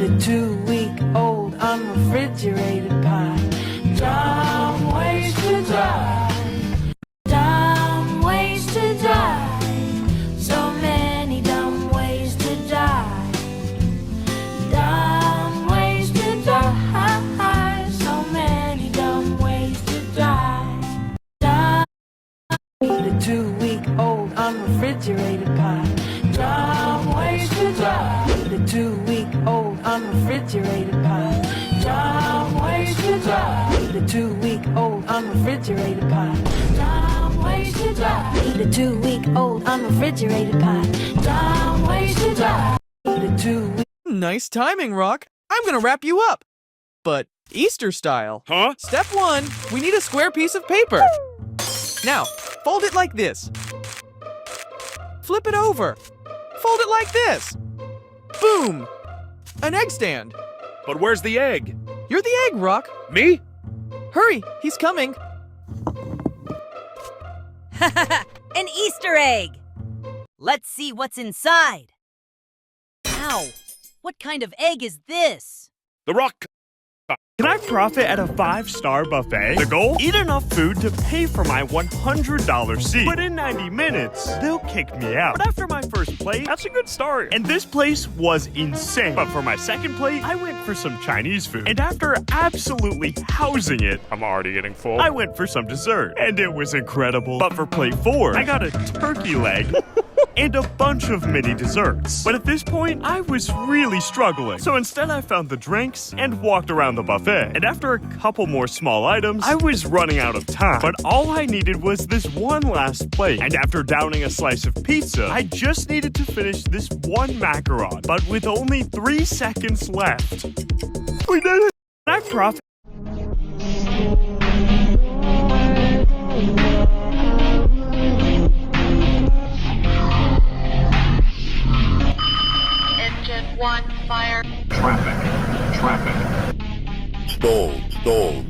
A 2-week-old unrefrigerated pie. Dumb ways to die. Dumb ways to die. So many dumb ways to die. Dumb ways to die. So many dumb ways to die. Dumb. Eat a 2-week-old unrefrigerated pie. Dumb ways to die. Eat a 2-week-old unrefrigerated pie. Dumb ways to die. Eat a 2-week-old unrefrigerated pie. Dumb ways to die. Eat a 2-week-old unrefrigerated pie. Dumb ways to die. Eat a 2-week. Nice timing, Rock. I'm gonna wrap you up. But Easter style. Huh? Step 1, we need a square piece of paper. Now, fold it like this. Flip it over. Fold it like this. Boom! An egg stand. But where's the egg? You're the egg, Rock. Me? Hurry, he's coming. An Easter egg! Let's see what's inside. Ow! What kind of egg is this? The rock. Can I profit at a 5-star buffet? The goal? Eat enough food to pay for my $100 seat. But in 90 minutes, they'll kick me out. But after my first plate, that's a good start. And this place was insane. But for my second plate, I went for some Chinese food. And after absolutely housing it, I'm already getting full, I went for some dessert. And it was incredible. But for plate 4, I got a turkey leg. And a bunch of mini desserts. But at this point, I was really struggling. So instead, I found the drinks and walked around the buffet. And after a couple more small items, I was running out of time. But all I needed was this one last plate. And after downing a slice of pizza, I just needed to finish this one macaron. But with only 3 seconds left. We did it! I profit. Engine 1, fire. Traffic. Stalled.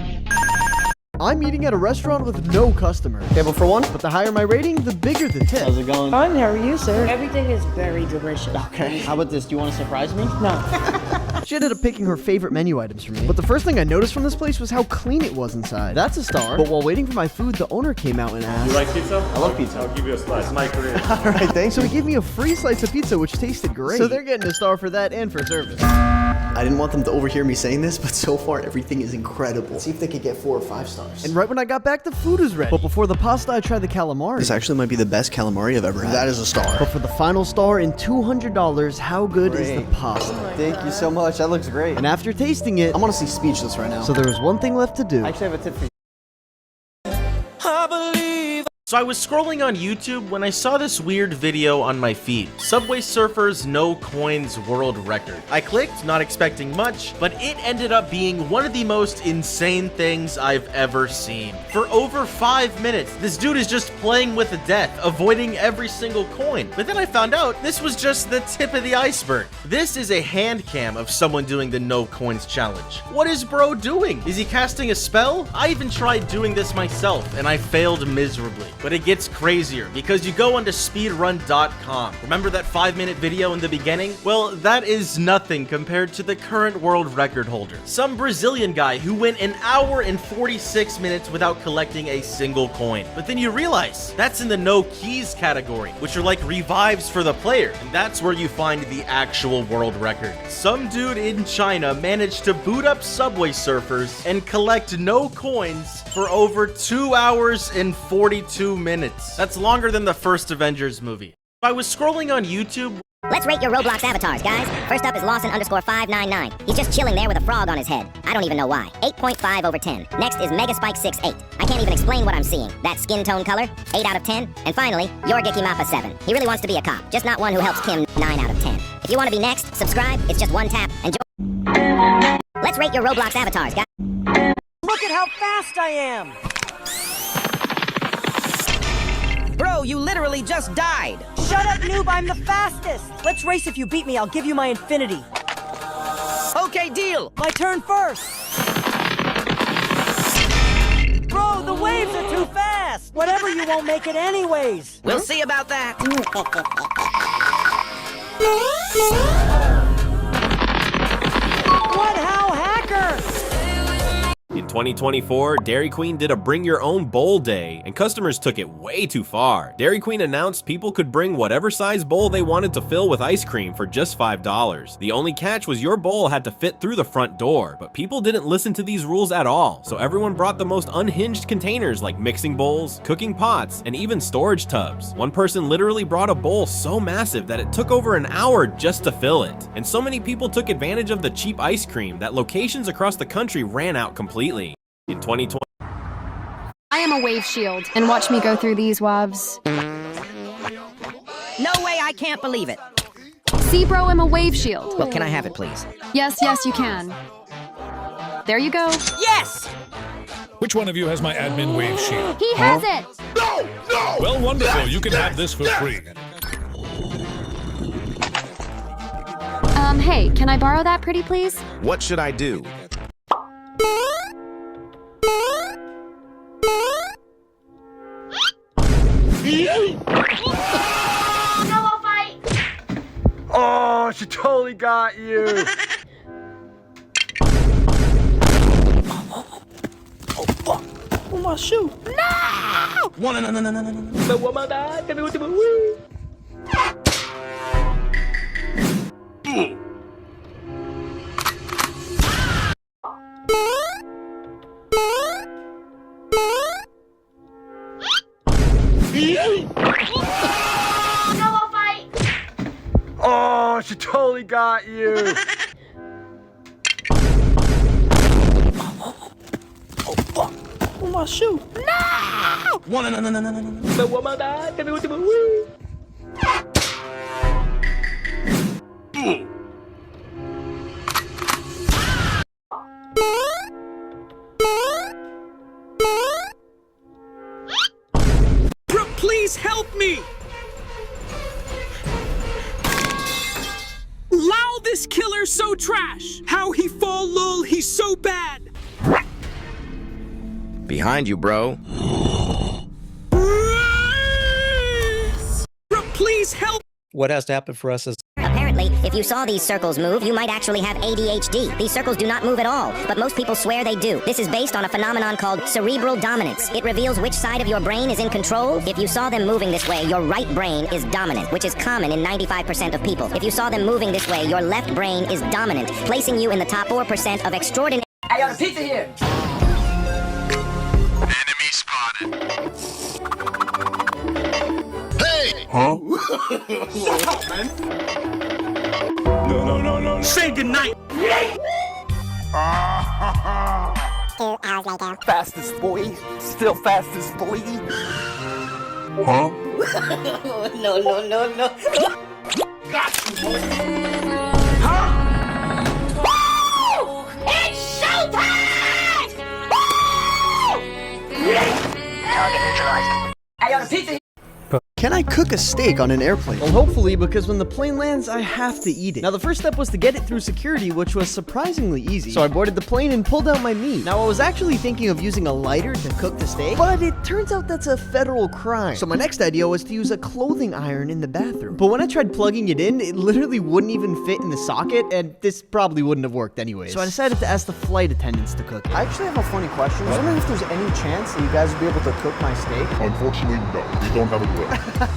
I'm eating at a restaurant with no customers. Table for one, but the higher my rating, the bigger the tip. How's it going? Fine, how are you, sir? Everything is very delicious. Okay. How about this? Do you want to surprise me? No. She ended up picking her favorite menu items for me. But the first thing I noticed from this place was how clean it was inside. That's a star. But while waiting for my food, the owner came out and asked, You like pizza? I love pizza. I'll give you a slice. It's my career. Alright, thanks. So he gave me a free slice of pizza, which tasted great. So they're getting a star for that and for service. I didn't want them to overhear me saying this, but so far everything is incredible. Let's see if they could get 4 or 5 stars. And right when I got back, the food was ready. But before the pasta, I tried the calamari. This actually might be the best calamari I've ever had. That is a star. But for the final star and $200, how good is the pasta? Thank you so much. That looks great. And after tasting it, I'm honestly speechless right now. so there was one thing left to do. I actually have a tip for you. So I was scrolling on YouTube when I saw this weird video on my feed. Subway Surfers No Coins World Record. I clicked, not expecting much, but it ended up being one of the most insane things I've ever seen. For over 5 minutes, this dude is just playing with death, avoiding every single coin. But then I found out this was just the tip of the iceberg. This is a hand cam of someone doing the no coins challenge. What is bro doing? Is he casting a spell? I even tried doing this myself and I failed miserably. But it gets crazier because you go onto speedrun.com. Remember that 5-minute video in the beginning? Well, that is nothing compared to the current world record holder. Some Brazilian guy who went 1 hour and 46 minutes without collecting a single coin. But then you realize that's in the no keys category, which are like revives for the player. And that's where you find the actual world record. Some dude in China managed to boot up Subway Surfers and collect no coins for over 2 hours and 42 minutes. That's longer than the first Avengers movie. I was scrolling on YouTube. Let's rate your Roblox avatars, guys. First up is Lawson_599. He's just chilling there with a frog on his head. I don't even know why. 8.5 over 10. Next is Megaspike68. I can't even explain what I'm seeing. That skin tone color, 8 out of 10. And finally, Yorgiki Mappa 7. He really wants to be a cop, just not one who helps Kim, 9 out of 10. If you want to be next, subscribe. It's just one tap and join. Let's rate your Roblox avatars, guys. Look at how fast I am! Bro, you literally just died! Shut up, noob, I'm the fastest! Let's race. If you beat me, I'll give you my infinity. Okay, deal! My turn first! Bro, the waves are too fast! Whatever, you won't make it anyways! We'll see about that! 2024, Dairy Queen did a bring your own bowl day, and customers took it way too far. Dairy Queen announced people could bring whatever size bowl they wanted to fill with ice cream for just $5. The only catch was your bowl had to fit through the front door, but people didn't listen to these rules at all, so everyone brought the most unhinged containers like mixing bowls, cooking pots, and even storage tubs. One person literally brought a bowl so massive that it took over an hour just to fill it. And so many people took advantage of the cheap ice cream that locations across the country ran out completely. In 2020, I am a wave shield, and watch me go through these waves. No way, I can't believe it. See, bro, I'm a wave shield. Well, can I have it, please? Yes, you can. There you go. Yes! Which one of you has my admin wave shield? He has it! No! Well, wonderful. You can have this for free. Hey, can I borrow that pretty please? What should I do? Oh, she totally got you. Oh, my shoe. No! Oh, she totally got you. Oh, my shoe. Please help me. Wow, this killer's so trash. How he fall, lol, he's so bad. Behind you, bro. Please help. What has to happen for us is... Apparently, if you saw these circles move, you might actually have ADHD. These circles do not move at all, but most people swear they do. This is based on a phenomenon called cerebral dominance. It reveals which side of your brain is in control. If you saw them moving this way, your right brain is dominant, which is common in 95% of people. If you saw them moving this way, your left brain is dominant, placing you in the top 4% of extraordinary... I got a pizza here. Enemy spotted. Hey! Huh? No. Say goodnight. 2 hours later. Fastest boy. Still fastest boy. Huh? No. Got you, boy. Woo! It's showtime! Woo! Target neutralized. I got a pizza here. Can I cook a steak on an airplane? Well, hopefully, because when the plane lands, I have to eat it. Now, the first step was to get it through security, which was surprisingly easy. So I boarded the plane and pulled out my meat. Now, I was actually thinking of using a lighter to cook the steak, but it turns out that's a federal crime. So my next idea was to use a clothing iron in the bathroom. But when I tried plugging it in, it literally wouldn't even fit in the socket, and this probably wouldn't have worked anyways. So I decided to ask the flight attendants to cook it. I actually have a funny question. I was wondering if there's any chance that you guys would be able to cook my steak? Unfortunately, no. We don't have a grill.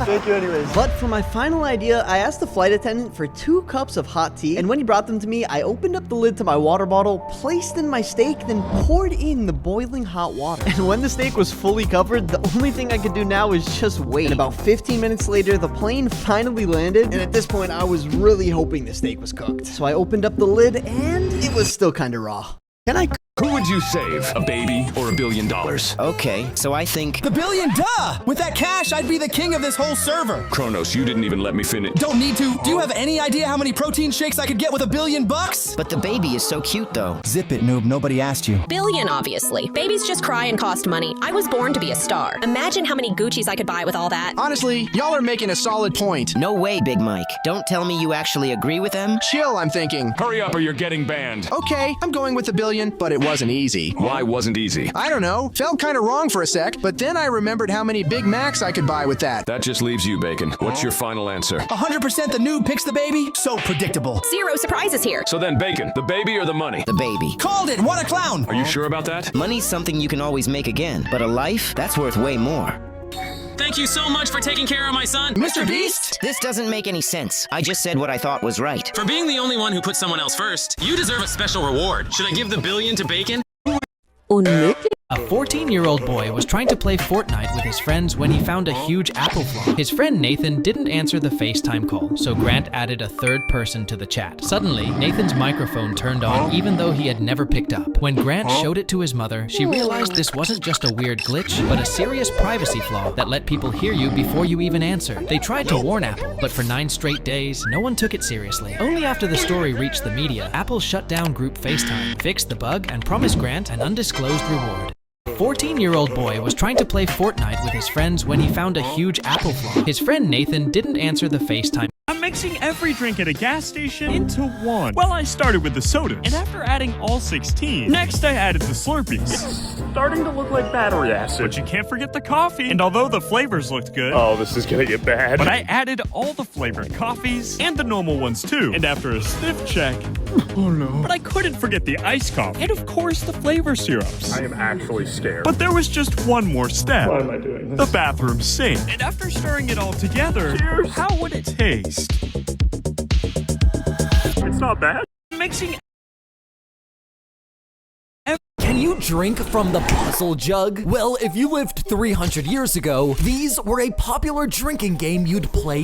Thank you anyways. But for my final idea, I asked the flight attendant for 2 cups of hot tea, and when he brought them to me, I opened up the lid to my water bottle, placed in my steak, then poured in the boiling hot water. And when the steak was fully covered, the only thing I could do now is just wait. And about 15 minutes later, the plane finally landed, and at this point, I was really hoping the steak was cooked. So I opened up the lid, and it was still kind of raw. Can I... Who would you save, a baby or $1 billion? Okay, so I think... The billion, duh! With that cash, I'd be the king of this whole server. Kronos, you didn't even let me finish. Don't need to. Do you have any idea how many protein shakes I could get with $1 billion? But the baby is so cute, though. Zip it, noob. Nobody asked you. Billion, obviously. Babies just cry and cost money. I was born to be a star. Imagine how many Guccis I could buy with all that. Honestly, y'all are making a solid point. No way, Big Mike. Don't tell me you actually agree with them. Chill, I'm thinking. Hurry up or you're getting banned. Okay, I'm going with $1 billion, but it was wasn't easy. Why wasn't easy? I don't know. Felt kind of wrong for a sec, but then I remembered how many Big Macs I could buy with that. That just leaves you, Bacon. What's your final answer? 100% the noob picks the baby? So predictable. Zero surprises here. So then, Bacon, the baby or the money? The baby. Called it! What a clown! Are you sure about that? Money's something you can always make again, but a life? That's worth way more. Thank you so much for taking care of my son. Mr. Beast? This doesn't make any sense. I just said what I thought was right. For being the only one who put someone else first, you deserve a special reward. Should I give the billion to Bacon? A 14-year-old boy was trying to play Fortnite with his friends when he found a huge Apple flaw. His friend Nathan didn't answer the FaceTime call, so Grant added a third person to the chat. Suddenly, Nathan's microphone turned on even though he had never picked up. When Grant showed it to his mother, she realized this wasn't just a weird glitch, but a serious privacy flaw that let people hear you before you even answer. They tried to warn Apple, but for 9 straight days, no one took it seriously. Only after the story reached the media, Apple shut down group FaceTime, fixed the bug, and promised Grant an undisclosed reward. A 14-year-old boy was trying to play Fortnite with his friends when he found a huge Apple flaw. His friend Nathan didn't answer the FaceTime. I'm mixing every drink at a gas station into one. Well, I started with the sodas, and after adding all 16, next I added the Slurpees. It's starting to look like battery acid. But you can't forget the coffee, and although the flavors looked good... Oh, this is gonna get bad. But I added all the flavored coffees, and the normal ones too. And after a sniff check... Oh no. But I couldn't forget the iced coffee, and of course the flavor syrups. I am actually scared. But there was just one more step. Why am I doing this? The bathroom sink. And after stirring it all together, cheers. How would it taste? It's not bad. Mixing. Can you drink from the puzzle jug? Well, if you lived 300 years ago, these were a popular drinking game you'd play